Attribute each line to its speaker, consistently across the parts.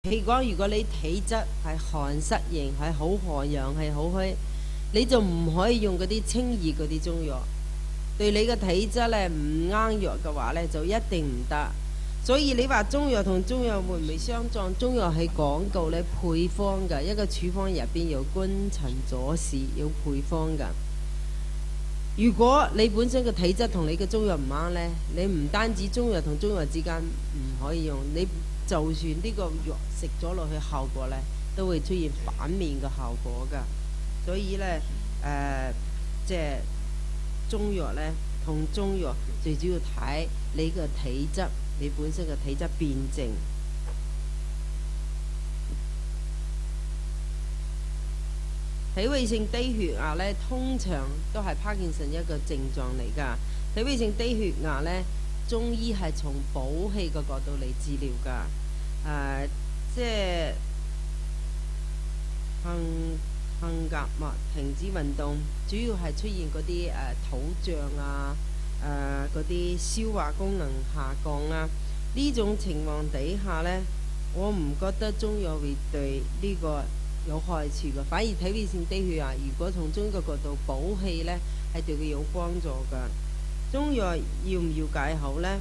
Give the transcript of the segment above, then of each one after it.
Speaker 1: 譬如講，如果你體質係寒濕型，係好寒陽，係好虛，你就唔可以用嗰啲清熱嗰啲中藥。對你嘅體質咧唔啱藥嘅話咧，就一定唔得。所以你話中藥同中藥會唔會相撞？中藥係廣告咧配方嘅，一個處方入邊有君臣佐使，有配方嘅。如果你本身嘅體質同你嘅中藥唔啱呢，你唔單止中藥同中藥之間唔可以用，你就算呢個藥食咗落去，效果呢都會出現反面嘅效果㗎。所以呢，即係中藥呢同中藥最主要睇你嘅體質，你本身嘅體質辨證。體位性低血壓呢，通常都係帕金森一個症狀嚟㗎。體位性低血壓呢，中醫係從補氣嘅角度嚟治療㗎。即係橫膈膜停止運動，主要係出現嗰啲肚脹啊，嗰啲消化功能下降啊，呢種情況底下呢，我唔覺得中藥會對呢個有害處嘅，反而體位性低血壓，如果從中醫嘅角度補氣呢，係對佢有幫助㗎。中藥要唔要戒口呢？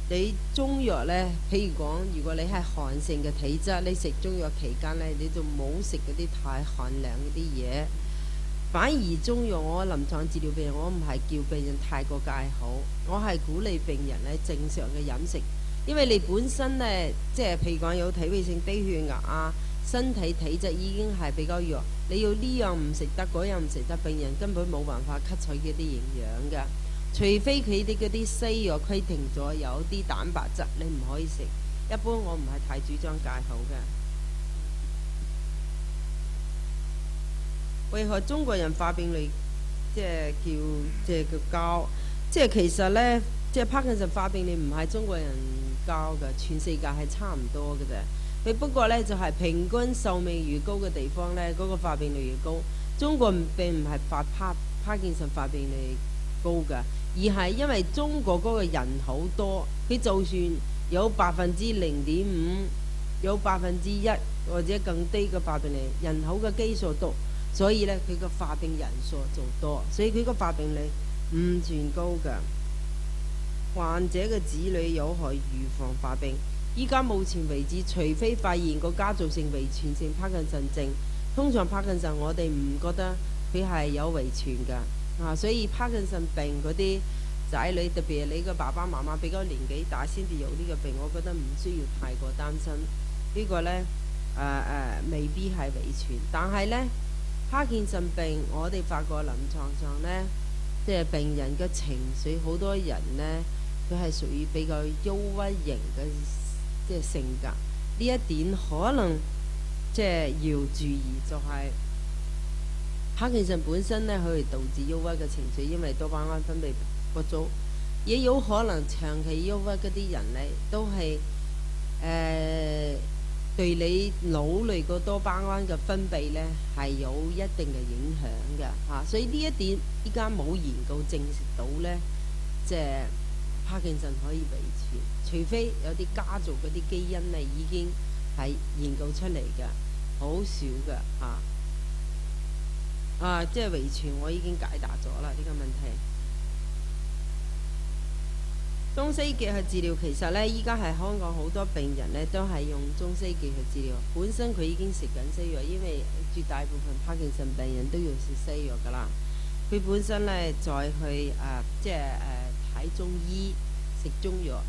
Speaker 1: 你中藥呢，譬如講，如果你係寒性嘅體質，你食中藥期間呢，你就冇食嗰啲太寒涼嗰啲嘢。反而中藥，我臨床治療病人，我唔係叫病人太過戒口，我係鼓勵病人呢正常嘅飲食，因為你本身呢，即係譬如講有體位性低血壓啊。身體體質已經係比較弱，你要呢樣唔食得，嗰樣唔食得，病人根本冇辦法吸取嗰啲營養㗎。除非佢哋嗰啲西藥規定咗有啲蛋白質，你唔可以食。一般我唔係太主張戒口嘅。為何中國人發病率即係叫高？即係其實呢，即係帕金森發病率唔係中國人高嘅，全世界係差唔多嘅啫。佢不過呢，就係平均壽命越高嘅地方呢，嗰個發病率越高。中國並唔係帕金森發病率高㗎，而係因為中國嗰個人口多，佢就算有0.5%、有1%或者更低嘅發病率，人口嘅基數多，所以呢，佢個發病人數就多，所以佢個發病率唔算高㗎。患者嘅子女有害預防發病。依家目前為止，除非發現個家族性遺傳性帕金森症，通常帕金森我哋唔覺得佢係有遺傳㗎。所以帕金森病嗰啲仔女，特別係你個爸爸媽媽比較年紀大先至有呢個病，我覺得唔需要太過擔心。呢個呢，未必係遺傳，但係呢，帕金森病我哋發覺臨床上呢，即係病人嘅情緒，好多人呢，佢係屬於比較憂鬱型嘅。即係性格呢一點可能即係要注意，就係帕金森本身呢，佢會導致憂鬱嘅情緒，因為多巴胺分泌不足，也有可能長期憂鬱嗰啲人呢，都係對你腦裏個多巴胺嘅分泌呢係有一定嘅影響嘅。所以呢一點依家冇研究證實到呢，即係帕金森可以遺傳。除非有啲家族嗰啲基因呢已經係研究出嚟嘅，好少嘅即係遺傳，我已經解答咗啦呢個問題。中西結合治療其實呢，依家係香港好多病人呢都係用中西結合治療。本身佢已經食緊西藥，因為絕大部分帕金森病人都要食西藥㗎啦。佢本身呢，再去即係睇中醫食中藥。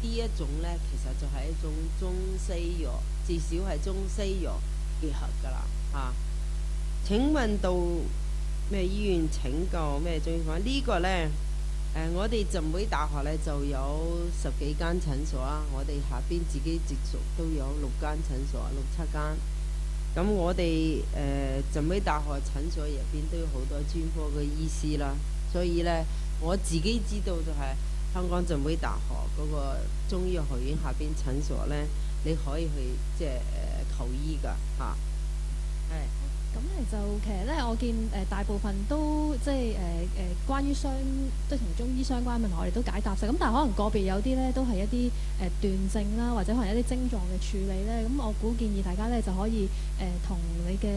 Speaker 1: 呢一種呢，其實就係一種中西藥，至少係中西藥結合㗎啦。請問到咩醫院請教咩中醫科？呢個呢，我哋浸會大學呢就有10幾間診所啊，我哋下邊自己直屬都有6間診所，6、7間。咁我哋浸會大學診所入邊都有好多專科嘅醫師啦，所以呢，我自己知道就係。香港浸會大學嗰個中醫學院下邊診所呢，你可以去即係求醫㗎嚇。
Speaker 2: 咁就其實咧，我見大部分都即係關於都同中醫相關問題，我哋都解答晒。咁但係可能個別有啲咧都係一啲斷症啦，或者可能一啲症狀嘅處理咧。咁我估建議大家咧就可以同你嘅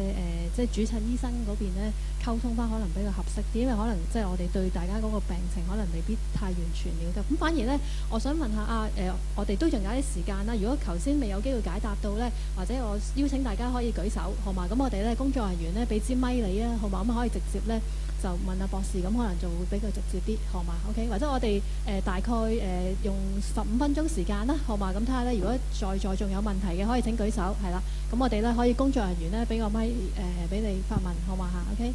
Speaker 2: 即係主診醫生嗰邊咧溝通翻，可能比較合適啲，因為可能即係我哋對大家嗰個病情可能未必太完全了解。咁反而咧，我想問下我哋都仲有啲時間啦。如果頭先未有機會解答到咧，或者我邀請大家可以舉手，好嘛？咁我哋咧工作人員咧俾支咪你啊，好嘛？咁可以直接咧就問阿博士，咁可能就會比較直接啲，好嘛 ？OK， 或者我哋大概用15分鐘時間啦，好嘛？咁睇下咧，如果在座仲有問題嘅，可以請舉手，係啦。咁我哋咧可以工作人員咧俾個咪俾你發問，好嘛嚇 ？OK，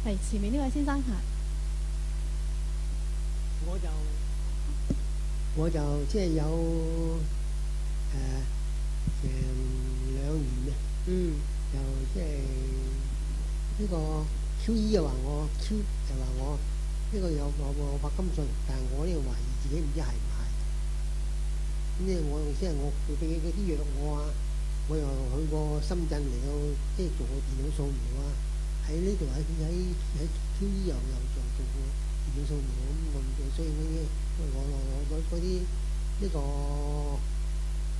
Speaker 2: 係前面呢位先生嚇。
Speaker 3: 我就即係有成2年嘅，就即係呢個 QE 又話我 Q 就話我呢個有白金遜，但係我呢個懷疑自己唔知係唔係。咁咧我即係我佢俾嗰啲藥我啊，我又去過深圳嚟到即係做過電腦掃描啊，喺呢度喺 QE 又做過電腦掃描咁，所以我攞嗰啲呢個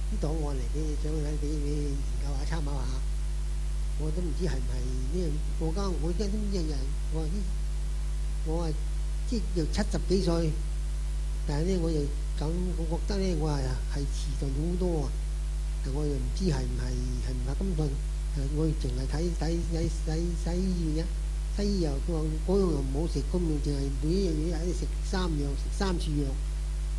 Speaker 3: 啲檔案嚟俾你想睇，俾你研究下參考下。我都唔知係唔係呢？我而家啲人我係即係又70幾歲，但係咧我又咁，我覺得咧我係遲鈍好多啊！但我又唔知係唔係白金遜，我淨係睇醫院啫。西醫又佢話嗰樣又唔好食，咁樣淨係每一樣嘢喺度食3樣，食3次藥。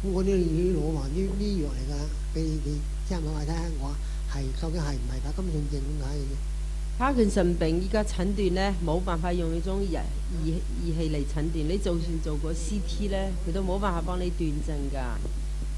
Speaker 3: 咁我都要攞埋呢藥嚟㗎，俾你參考下睇下，我係究竟係唔係白金遜症咁解嘅啫。
Speaker 1: 帕金遜病依家診斷咧冇辦法用呢種儀器嚟診斷，你就算做過 CT 咧，佢都冇辦法幫你斷症㗎。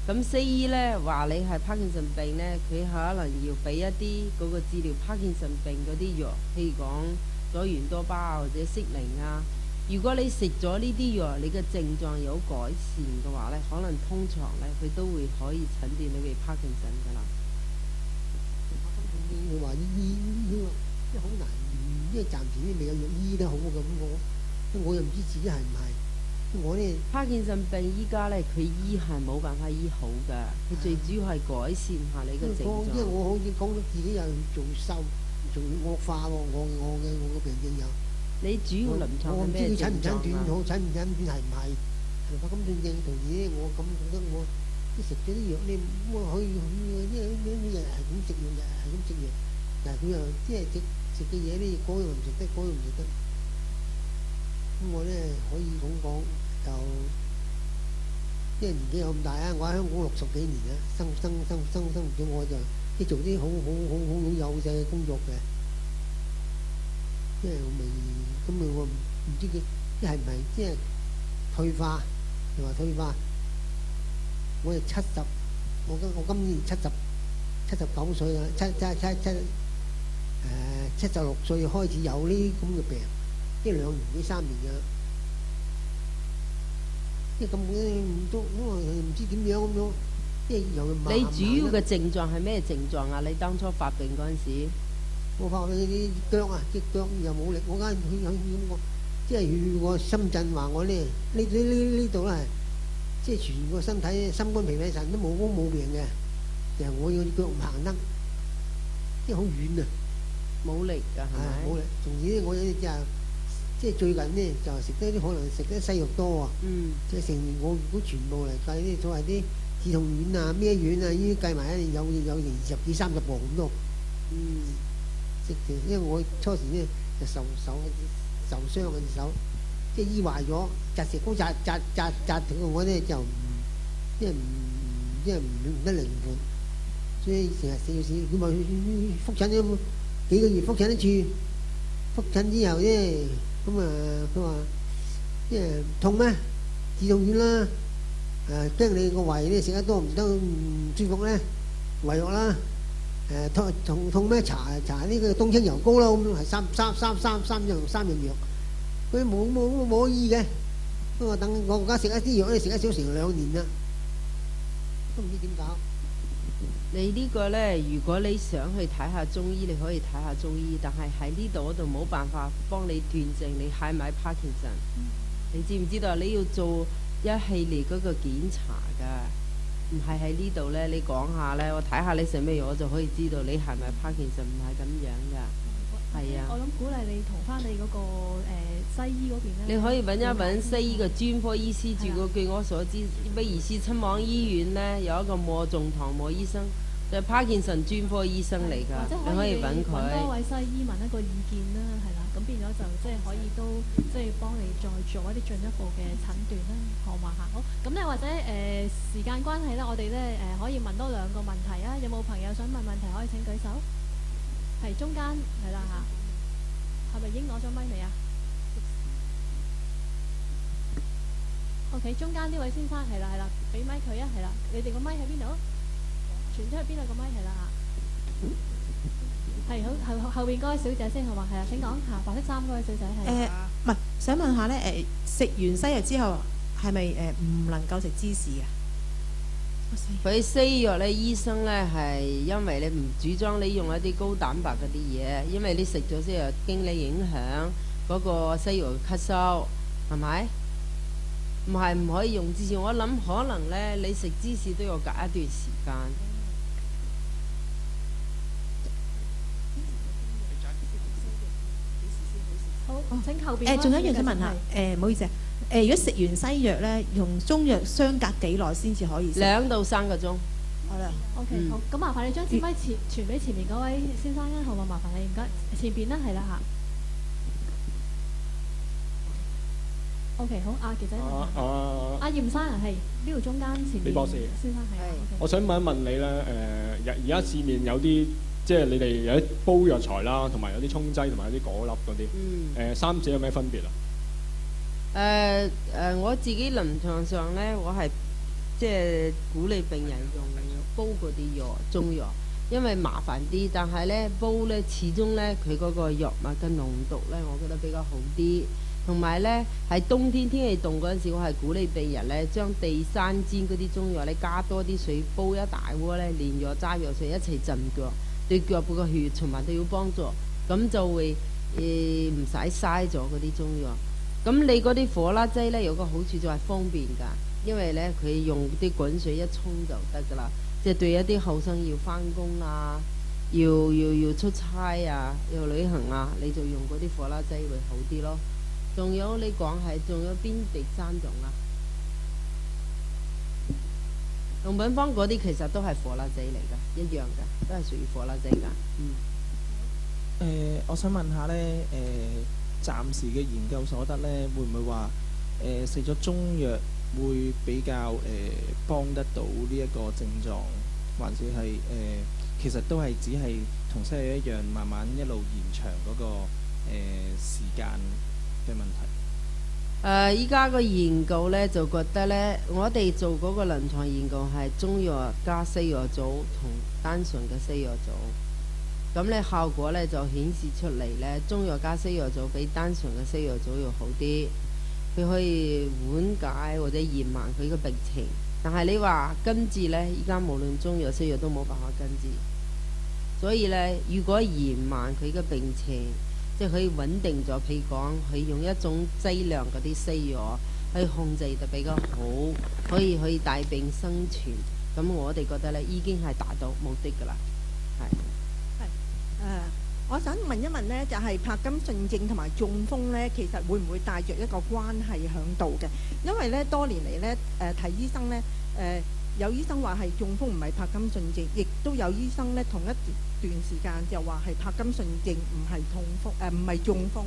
Speaker 1: 咁西醫咧話你係帕金遜病咧，佢可能要俾一啲嗰個治療帕金遜病嗰啲藥，譬如講左元多巴或者適靈啊。如果你食咗呢啲藥，你嘅症狀有改善嘅話咧，可能通常咧佢都會可以診斷你為帕金遜㗎啦。
Speaker 3: 佢話醫即係好難，因為暫時都未有藥醫得好咁，我又唔知自己係唔係。我呢
Speaker 1: 帕金遜病依家咧，佢醫係冇辦法醫好㗎，佢最主要係改善下你嘅症狀。
Speaker 3: 因為我好似講到自己又做瘦，仲惡化喎，我嘅病症又。
Speaker 1: 你主要臨床係咩症狀啊？
Speaker 3: 我唔知佢診唔診斷好，診唔診斷係唔係白金遜症？同時咧，我咁覺得我啲食咗啲藥咧，我可以呢日係咁食藥，日係咁食藥，但係佢又即係食嘅嘢咧，嗰樣唔食得，嗰樣唔食得。咁我咧可以咁講，就因為年紀又咁大啊，我喺香港60幾年啦，生活咗我就即係做啲好幼細嘅工作嘅，即係我未咁我唔知佢即係唔係即係退化，又話退化。我係70，我今年79歲啦，76歲開始有呢咁嘅病，即係2年幾3年嘅。即係根本都唔知點樣咁樣，即係又慢。
Speaker 1: 你主要嘅症狀係咩症狀啊？你當初發病嗰陣時，
Speaker 3: 我發病啲腳啊，隻腳又冇力。我間即係去過深圳話我咧，呢度咧，即係全個身體心肝脾肺腎都冇病嘅，就係我隻腳唔行得，即係好遠啊，
Speaker 1: 冇力㗎係咪？
Speaker 3: 冇力。從而咧，我有啲即係最近呢，就食得啲可能食得西藥多啊，即係成年我如果全部嚟計啲所謂啲止痛丸啊、咩丸啊，呢啲計埋有成20幾30磅咁多。因為我初時呢，就受傷嘅隻手，即係醫壞咗，扎石膏扎斷我呢就即係唔得靈活，所以成日試佢咪覆診咗幾個月覆診一次，覆診之後呢。咁啊，佢話即係痛咩？止痛丸啦，驚你個胃咧食得多唔得唔舒服咧，胃藥啦，痛咩？搽呢個冬青油膏啦，咁係三樣藥，佢冇醫嘅。不過等我而家食一啲藥咧，食咗少成2年啦，都唔知點搞。
Speaker 1: 你呢個呢，如果你想去睇下中醫，你可以睇下中醫，但係喺呢度我就冇辦法幫你斷症你係咪 Parkinson。你知唔知道？你要做一系列嗰個檢查㗎，唔係喺呢度呢。你講下呢，我睇下你食咩藥，我就可以知道你係咪 Parkinson，唔係咁樣㗎。係啊。
Speaker 2: 我諗鼓勵你同翻你嗰個西醫嗰邊咧。你
Speaker 1: 可以揾一揾西醫嘅專科醫師。據我所知，威爾斯親王醫院呢，有一個莫仲堂莫醫生。就係Parkinson專科醫生嚟㗎，你可以揾佢。
Speaker 2: 多位西醫問一個意見啦，係啦，咁變咗就即係可以都即係幫你再做一啲進一步嘅診斷啦，好嘛嚇？好，咁咧或者時間關係咧，我哋咧可以問多2個問題啊！有冇朋友想問問題可以請舉手？係中間係啦嚇，係咪已經攞咗咪未啊？OK， 中間呢位先生係啦，俾咪佢啊，係啦，你哋個咪喺邊度？傳出去邊度個咪係啦嚇，係好後邊嗰位小姐先好嘛？係啊，請講嚇，白色衫嗰位小姐係。
Speaker 4: 唔係想問下咧食完西藥之後係咪唔能夠食芝士啊？
Speaker 1: 佢西藥咧，醫生咧係因為你唔主張你用一啲高蛋白嗰啲嘢，因為你食咗西藥經你影響嗰個西藥吸收，係咪？唔係唔可以用芝士，我諗可能咧你食芝士都要隔一段時間。
Speaker 2: 請後邊。
Speaker 4: 仲有一樣想問下，唔好意思啊，如果食完西藥咧，用中藥相隔幾耐先至可以食？2
Speaker 1: 到3個鐘。
Speaker 4: 好啦。
Speaker 2: OK，好，咁麻煩你將支咪傳俾前面嗰位先生啊，好嘛？麻煩你唔該，前邊啦，係啦嚇。OK， 好，阿傑仔問。阿嚴生啊，係呢度中間前面。李博士。先生係。
Speaker 5: 我想問一問你咧，而家市面有啲。即係你哋有啲煲藥材啦，同埋有啲沖劑，同埋有啲果粒嗰啲。三者有咩分別啊？
Speaker 1: 我自己臨床上咧，我係即係鼓勵病人用煲嗰啲藥中藥，因為麻煩啲。但係咧煲咧，始終咧佢嗰個藥物嘅濃度咧，我覺得比較好啲。同埋咧喺冬天天氣凍嗰陣時，我係鼓勵病人咧將地山煎嗰啲中藥咧加多啲水，煲一大鍋咧，連藥揸藥水一齊浸腳。對腳部個血循環都要幫助，咁就會唔使嘥咗嗰啲中藥。咁你嗰啲火辣劑呢，有個好處就係方便㗎，因為呢，佢用啲滾水一沖就得㗎啦。即係對一啲後生要返工啊，要出差啊，要旅行啊，你就用嗰啲火辣劑會好啲咯。仲有你講係仲有邊第3種啊？用品方嗰啲其實都係火辣劑嚟㗎，一樣㗎，都係屬於火辣劑㗎。
Speaker 6: 我想問下咧，暫時嘅研究所得咧，會唔會話食咗中藥會比較幫得到呢一個症狀，還是係其實都係只係同西藥一樣，慢慢一路延長嗰個時間嘅問題？
Speaker 1: 依家個研究呢，就覺得呢，我哋做嗰個臨床研究係中藥加西藥組同單純嘅西藥組，咁呢效果呢，就顯示出嚟呢，中藥加西藥組比單純嘅西藥組要好啲，佢可以緩解或者延慢佢嘅病情。但係你話根治呢，依家無論中藥西藥都冇辦法根治，所以呢，如果延慢佢嘅病情，即係可以穩定咗，譬如講，佢用一種劑量嗰啲西藥去控制得比較好，可以帶病生存。咁我哋覺得咧，已經係達到目的㗎啦。
Speaker 7: 我想問一問呢，就係柏金遜症同埋中風呢，其實會唔會帶着一個關係喺度嘅？因為呢，多年嚟呢，睇醫生呢，有醫生話係中風唔係柏金遜症，亦都有醫生呢，同一段時間就話係柏金遜症唔係唔係中風。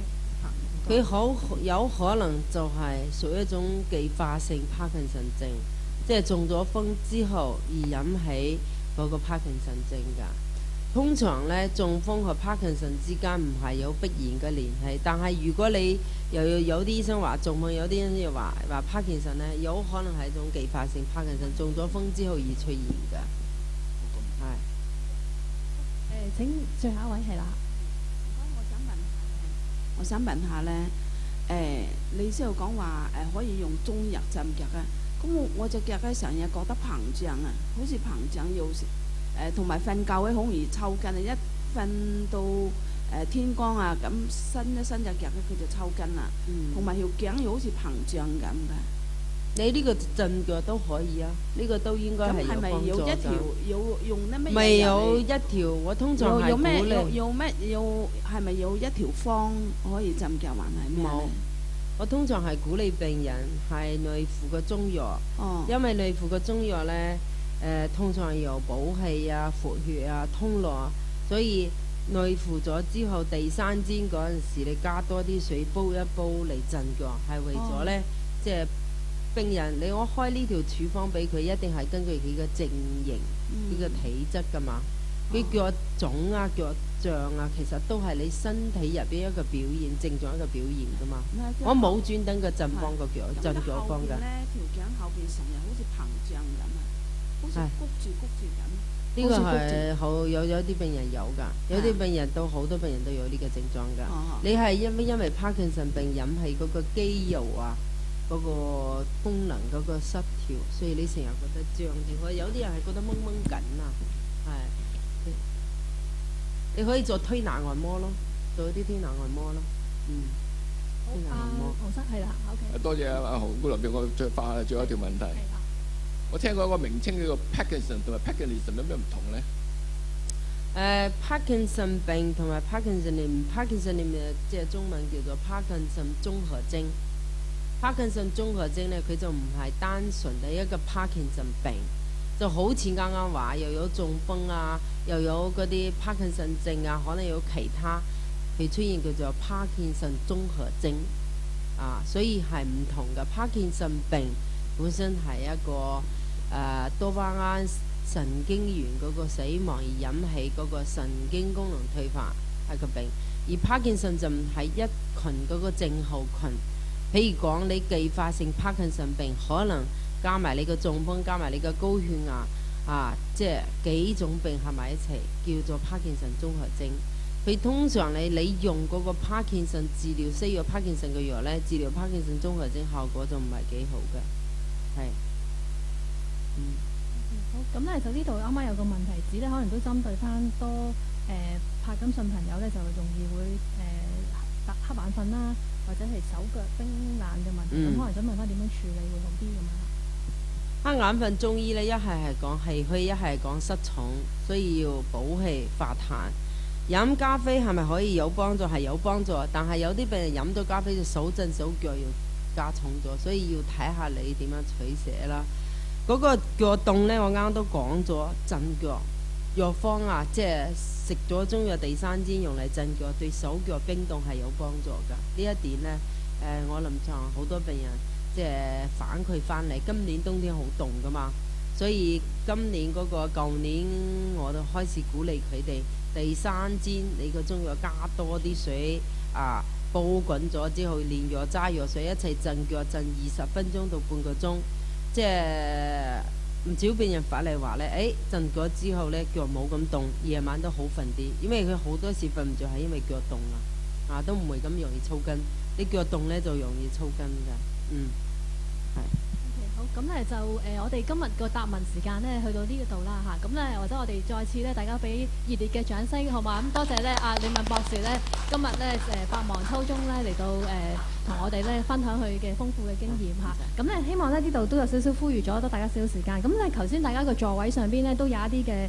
Speaker 1: 佢好有可能就係屬於一種繼發性帕金遜症，即係中咗風之後而引起嗰個帕金遜症㗎。通常咧，中風和帕金遜之間唔係有必然嘅聯繫，但係如果你又有啲醫生話中風，有啲人又話帕金遜咧，有可能係一種繼發性帕金遜，中咗風之後而出現㗎。係。
Speaker 2: 請最後一位係啦。
Speaker 8: 我想問下咧，你之後講話可以用中藥浸腳啊，咁我隻腳咧成日覺得膨脹啊，好似膨脹要同埋瞓覺咧好容易抽筋啊！一瞓到天光啊，咁伸一伸隻腳咧，佢就抽筋啦。同埋條頸又好似膨脹咁嘅。
Speaker 1: 你呢個震腳都可以啊，呢個都應該係有幫助㗎。
Speaker 8: 有一條用啲乜嘢？
Speaker 1: 咪有一條，我通常係鼓勵。係咪有一條方可以震腳還係咩？冇，我通常係鼓勵病人係內服嘅中藥。因為內服嘅中藥咧，通常有補氣啊、活血啊、通絡啊，所以內服咗之後，第三煎嗰陣時，你加多啲水煲一煲嚟震腳，係為咗咧，即係。病人，我開呢條處方俾佢，一定係根據佢嘅症型、呢個體質㗎嘛。佢腳腫啊、腳脹啊，其實都係你身體入邊一個表現、症狀一個表現㗎嘛。我冇專登個震方個腳、震腳方㗎。
Speaker 8: 條頸後邊成日好似膨脹咁啊，好似谷住咁。
Speaker 1: 呢個係好有啲病人有㗎，有啲病人都好多病人都有呢個症狀㗎。你係因為 Parkinson 病引起嗰個肌肉啊。嗰個功能嗰個失調，所以你成日覺得脹住，有啲人係覺得掹緊啊，係。你可以做推拿按摩咯，做一啲推拿按摩咯，推拿按摩。
Speaker 2: 黃生係啦 ，OK。
Speaker 9: 多謝阿洪姑娘俾我最後一條問題。我聽過一個名稱叫做 Parkinson 同埋 Parkinsonism 有咩唔同咧
Speaker 1: ？Parkinson 病同埋 Parkinsonism 即係中文叫做 Parkinson 綜合症。Parkinson 綜合症咧，佢就唔係單純嘅一個 Parkinson 病，就好似啱啱話又有中風啊，又有嗰啲 Parkinson 症啊，可能有其他佢出現叫做 Parkinson 綜合症啊，所以係唔同嘅。Parkinson 病本身係一個多巴胺神經元嗰個死亡而引起嗰個神經功能退化係個病，而 Parkinson 就係一群嗰個症候群。譬如講，你繼發性 Parkinson 病，可能加埋你個中風，加埋你個高血壓即係幾種病合埋一齊，叫做 Parkinson 綜合症。佢通常你用嗰個 Parkinson 治療西藥 Parkinson 嘅藥咧，治療 Parkinson 綜合症效果就唔係幾好嘅，係。
Speaker 2: 好，咁咧就呢度啱啱有個問題指咧，可能都針對翻多帕金遜朋友咧，就容易會瞌眼瞓啦。或者係手腳冰冷嘅問題，咁可能想問翻點樣處理會好啲咁樣。
Speaker 1: 瞌眼瞓中醫咧，一係講氣虛，一係講失重，所以要補氣化痰。飲咖啡係咪可以有幫助？係有幫助，但係有啲病人飲咗咖啡就手震手腳要加重咗，所以要睇下你點樣取捨啦。嗰個腳凍咧，我啱啱都講咗震腳藥方啊，即係食咗中藥地山煎用嚟震腳，對手腳冰凍係有幫助㗎。呢一點呢，我臨床好多病人即係反饋翻嚟，今年冬天好凍㗎嘛，所以今年嗰個舊年我就開始鼓勵佢哋地山煎，你個中藥加多啲水煲滾咗之後，連藥揸藥水一齊震腳，震20分鐘到半個鐘，即係。唔少病人返嚟話咧，震咗之後咧腳冇咁凍，夜晚都好瞓啲，因為佢好多時瞓唔着係因為腳凍啊，都唔會咁容易抽筋，你腳凍咧就容易抽筋㗎，係。
Speaker 2: OK，好，咁咧就我哋今日個答問時間咧去到呢度啦嚇，咁咧或者我哋再次咧大家俾熱烈嘅掌聲，好嘛？咁多謝咧李敏博士咧今日咧百忙抽中咧嚟到同我哋咧分享佢嘅豐富嘅經驗嚇，咁咧希望咧呢度都有少少呼籲咗，多大家少少時間。咁咧頭先大家個座位上邊咧都有一啲嘅